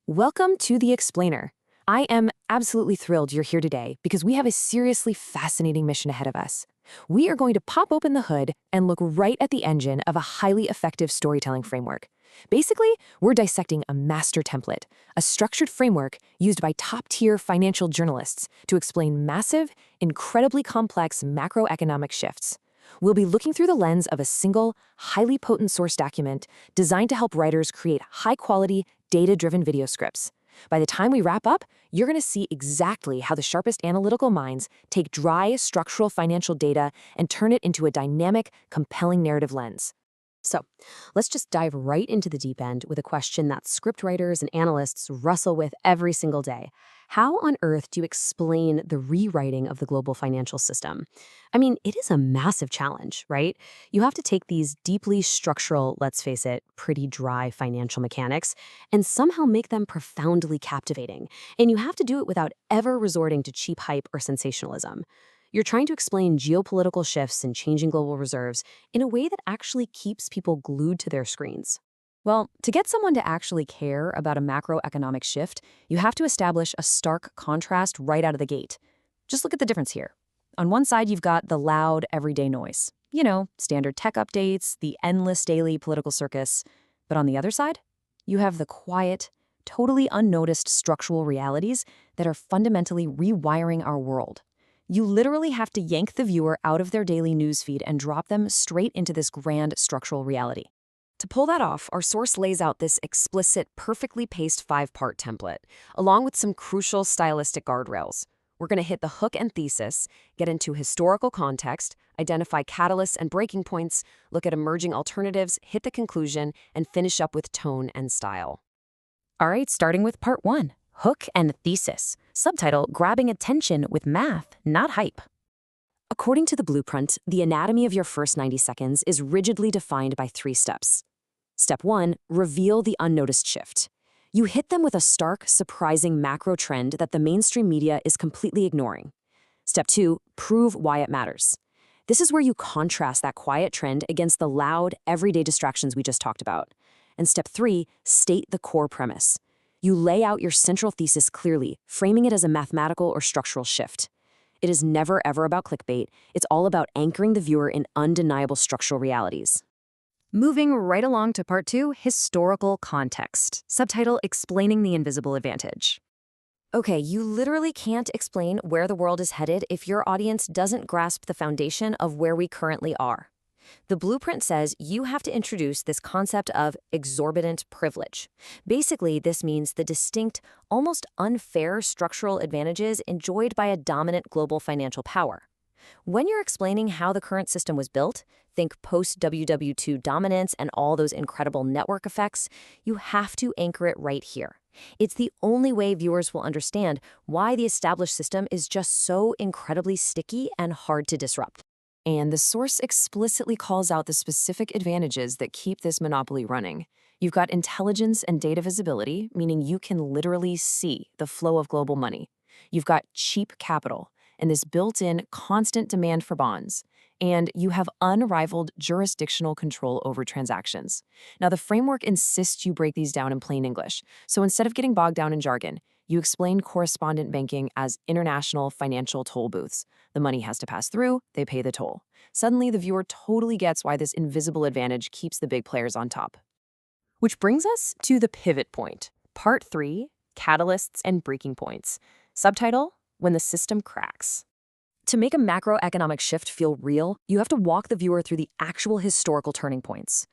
Welcome to The Explainer. I am absolutely thrilled you're here today because we have a seriously fascinating mission ahead of us. We are going to pop open the hood and look right at the engine of a highly effective storytelling framework. Basically, we're dissecting a master template, a structured framework used by top-tier financial journalists to explain massive, incredibly complex macroeconomic shifts. We'll be looking through the lens of a single, highly potent source document designed to help writers create high-quality, data-driven video scripts. By the time we wrap up, you're going to see exactly how the sharpest analytical minds take dry, structural financial data and turn it into a dynamic, compelling narrative lens. So, let's just dive right into the deep end with a question that scriptwriters and analysts wrestle with every single day. How on earth do you explain the rewriting of the global financial system? I mean, it is a massive challenge, right? You have to take these deeply structural, let's face it, pretty dry financial mechanics and somehow make them profoundly captivating. And you have to do it without ever resorting to cheap hype or sensationalism. You're trying to explain geopolitical shifts and changing global reserves in a way that actually keeps people glued to their screens. Well, to get someone to actually care about a macroeconomic shift, you have to establish a stark contrast right out of the gate. Just look at the difference here. On one side, you've got the loud, everyday noise. You know, standard tech updates, the endless daily political circus. But on the other side, you have the quiet, totally unnoticed structural realities that are fundamentally rewiring our world. You literally have to yank the viewer out of their daily newsfeed and drop them straight into this grand structural reality. To pull that off, our source lays out this explicit, perfectly paced 5-part template, along with some crucial stylistic guardrails. We're going to hit the hook and thesis, get into historical context, identify catalysts and breaking points, look at emerging alternatives, hit the conclusion, and finish up with tone and style. All right, starting with part 1. Hook and thesis. Subtitle, Grabbing Attention with Math, Not Hype. According to the blueprint, the anatomy of your first 90 seconds is rigidly defined by 3 steps. Step 1, reveal the unnoticed shift. You hit them with a stark, surprising macro trend that the mainstream media is completely ignoring. Step 2, prove why it matters. This is where you contrast that quiet trend against the loud, everyday distractions we just talked about. And step 3, state the core premise. You lay out your central thesis clearly, framing it as a mathematical or structural shift. It is never ever about clickbait. It's all about anchoring the viewer in undeniable structural realities. Moving right along to part 2, historical context. Subtitle, Explaining the Invisible Advantage. Okay, you literally can't explain where the world is headed if your audience doesn't grasp the foundation of where we currently are. The blueprint says you have to introduce this concept of exorbitant privilege. Basically, this means the distinct, almost unfair structural advantages enjoyed by a dominant global financial power. When you're explaining how the current system was built, think post-WW2 dominance and all those incredible network effects, you have to anchor it right here. It's the only way viewers will understand why the established system is just so incredibly sticky and hard to disrupt. And the source explicitly calls out the specific advantages that keep this monopoly running. You've got intelligence and data visibility, meaning you can literally see the flow of global money. You've got cheap capital, and this built-in constant demand for bonds. And you have unrivaled jurisdictional control over transactions. Now, the framework insists you break these down in plain English. So instead of getting bogged down in jargon, you explain correspondent banking as international financial toll booths. The money has to pass through, they pay the toll. Suddenly, the viewer totally gets why this invisible advantage keeps the big players on top. Which brings us to the pivot point. Part 3, Catalysts and Breaking Points. Subtitle, When the System Cracks. To make a macroeconomic shift feel real, you have to walk the viewer through the actual historical turning points.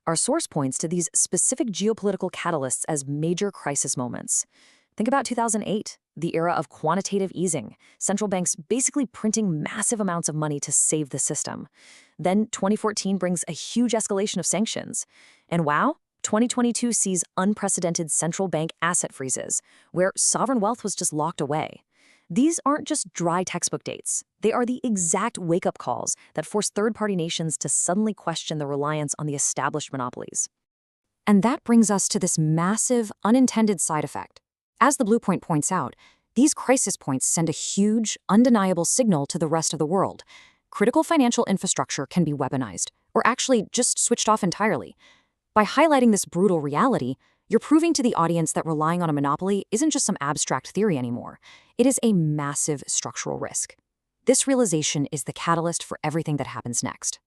Our source points to these specific geopolitical catalysts as major crisis moments. Think about 2008, the era of quantitative easing, central banks basically printing massive amounts of money to save the system. Then 2014 brings a huge escalation of sanctions. And wow, 2022 sees unprecedented central bank asset freezes, where sovereign wealth was just locked away. These aren't just dry textbook dates. They are the exact wake-up calls that force third-party nations to suddenly question the reliance on the established monopolies. And that brings us to this massive, unintended side effect. As the blueprint points out, these crisis points send a huge, undeniable signal to the rest of the world. Critical financial infrastructure can be weaponized, or actually just switched off entirely. By highlighting this brutal reality, You're proving to the audience that relying on a monopoly isn't just some abstract theory anymore. It is a massive structural risk. This realization is the catalyst for everything that happens next.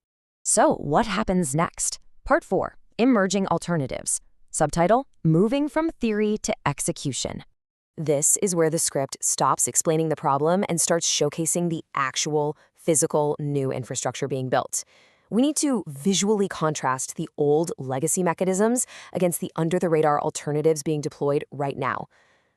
So, what happens next? Part 4, Emerging Alternatives. Subtitle, Moving from Theory to Execution. This is where the script stops explaining the problem and starts showcasing the actual, physical, new infrastructure being built. We need to visually contrast the old legacy mechanisms against the under-the-radar alternatives being deployed right now.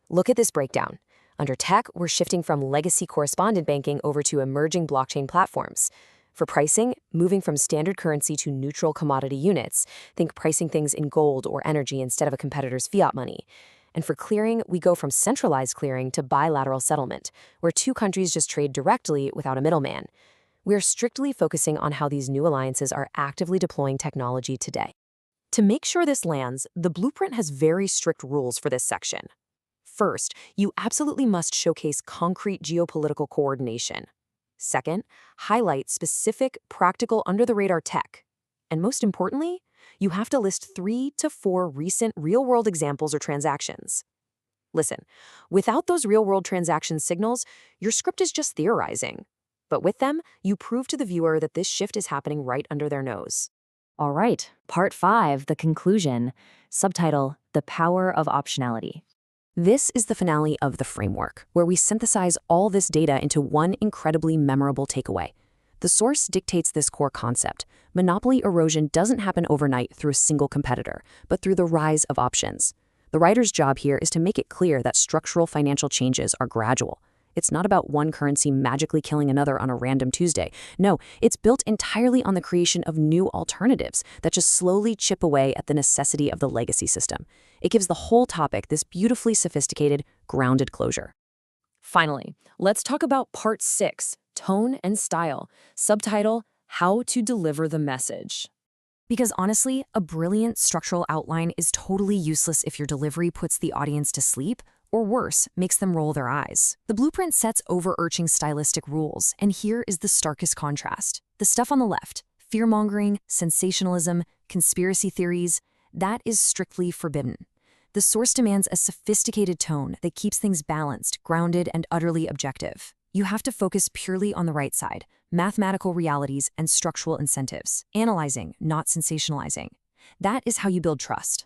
Look at this breakdown. Under tech, we're shifting from legacy correspondent banking over to emerging blockchain platforms. For pricing, moving from standard currency to neutral commodity units, think pricing things in gold or energy instead of a competitor's fiat money. And for clearing, we go from centralized clearing to bilateral settlement, where two countries just trade directly without a middleman. We're strictly focusing on how these new alliances are actively deploying technology today. To make sure this lands, the blueprint has very strict rules for this section. First, you absolutely must showcase concrete geopolitical coordination. Second, highlight specific, practical, under-the-radar tech. And most importantly, you have to list 3 to 4 recent real-world examples or transactions. Listen, without those real-world transaction signals, your script is just theorizing. But with them, you prove to the viewer that this shift is happening right under their nose. All right, Part 5, the conclusion. Subtitle, The Power of Optionality. This is the finale of the framework, where we synthesize all this data into one incredibly memorable takeaway. The source dictates this core concept. Monopoly erosion doesn't happen overnight through a single competitor, but through the rise of options. The writer's job here is to make it clear that structural financial changes are gradual. It's not about one currency magically killing another on a random Tuesday. No, it's built entirely on the creation of new alternatives that just slowly chip away at the necessity of the legacy system. It gives the whole topic this beautifully sophisticated, grounded closure. Finally, let's talk about Part 6, Tone and Style. Subtitle, How to Deliver the Message. Because honestly, a brilliant structural outline is totally useless if your delivery puts the audience to sleep, or worse, makes them roll their eyes. The blueprint sets overarching stylistic rules, and here is the starkest contrast. The stuff on the left, fear-mongering, sensationalism, conspiracy theories, that is strictly forbidden. The source demands a sophisticated tone that keeps things balanced, grounded, and utterly objective. You have to focus purely on the right side, mathematical realities and structural incentives, analyzing, not sensationalizing. That is how you build trust.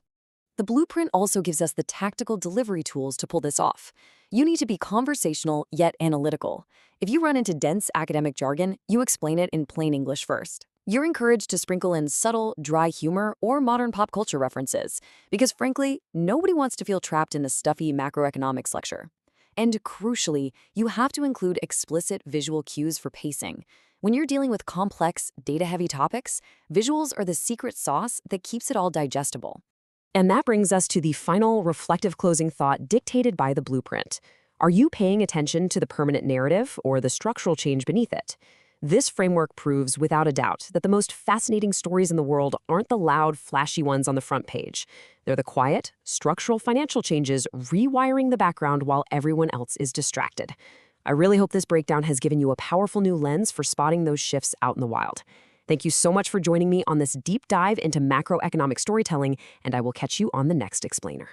The blueprint also gives us the tactical delivery tools to pull this off. You need to be conversational yet analytical. If you run into dense academic jargon, you explain it in plain English first. You're encouraged to sprinkle in subtle, dry humor or modern pop culture references, because frankly, nobody wants to feel trapped in a stuffy macroeconomics lecture. And crucially, you have to include explicit visual cues for pacing. When you're dealing with complex, data-heavy topics, visuals are the secret sauce that keeps it all digestible. And that brings us to the final reflective closing thought dictated by the blueprint. Are you paying attention to the permanent narrative or the structural change beneath it? This framework proves without a doubt that the most fascinating stories in the world aren't the loud, flashy ones on the front page. They're the quiet, structural financial changes rewiring the background while everyone else is distracted. I really hope this breakdown has given you a powerful new lens for spotting those shifts out in the wild. Thank you so much for joining me on this deep dive into macroeconomic storytelling, and I will catch you on the next explainer.